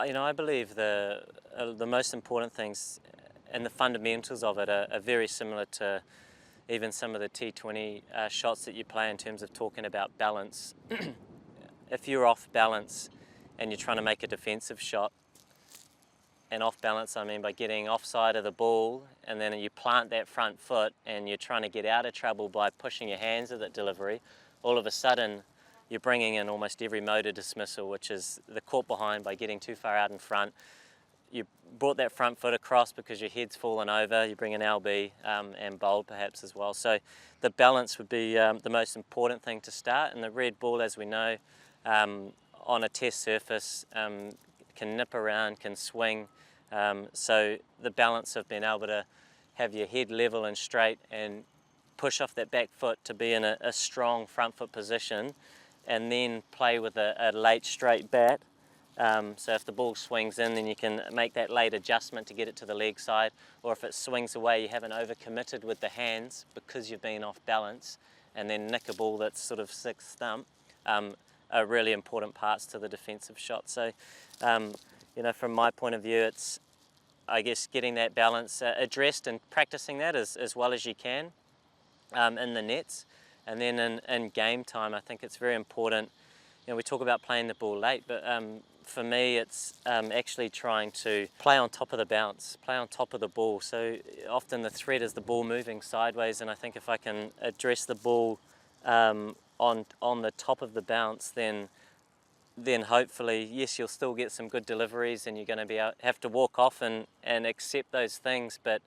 I believe the most important things and the fundamentals of it are very similar to even some of the T20 shots that you play in terms of talking about balance. If you're off balance and you're trying to make a defensive shot, and off balance I mean by getting offside of the ball, and then you plant that front foot and you're trying to get out of trouble by pushing your hands at that delivery, all of a sudden you're bringing in almost every motor dismissal, which is the caught behind by getting too far out in front. You brought that front foot across because your head's fallen over, you bring an LB and bowled perhaps as well. So the balance would be the most important thing to start, and the red ball, as we know, on a test surface can nip around, can swing, so the balance of being able to have your head level and straight and push off that back foot to be in a strong front foot position, and then play with a late straight bat. So if the ball swings in, then you can make that late adjustment to get it to the leg side, or if it swings away, you haven't overcommitted with the hands because you've been off balance, and then nick a ball that's sort of sixth stump, are really important parts to the defensive shot. So, from my point of view, it's, I guess, getting that balance addressed and practicing that as well as you can in the nets. And then in game time, I think it's very important. We talk about playing the ball late, but for me it's actually trying to play on top of the bounce, play on top of the ball. So often the threat is the ball moving sideways, and I think if I can address the ball on the top of the bounce, then hopefully, yes, you'll still get some good deliveries and you're going to have to walk off and accept those things, but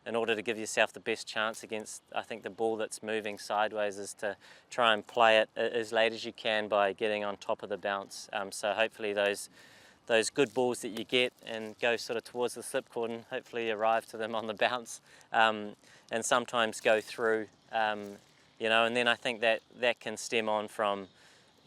in order to give yourself the best chance against, I think, the ball that's moving sideways, is to try and play it as late as you can by getting on top of the bounce. So hopefully those good balls that you get and go sort of towards the slipcord and hopefully arrive to them on the bounce, and sometimes go through, and then I think that can stem on from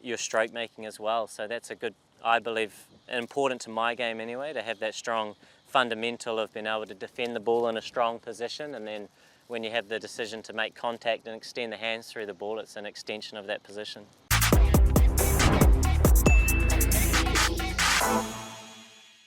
your stroke making as well. So that's a good, I believe, important to my game anyway, to have that strong fundamental of being able to defend the ball in a strong position, and then when you have the decision to make contact and extend the hands through the ball, it's an extension of that position.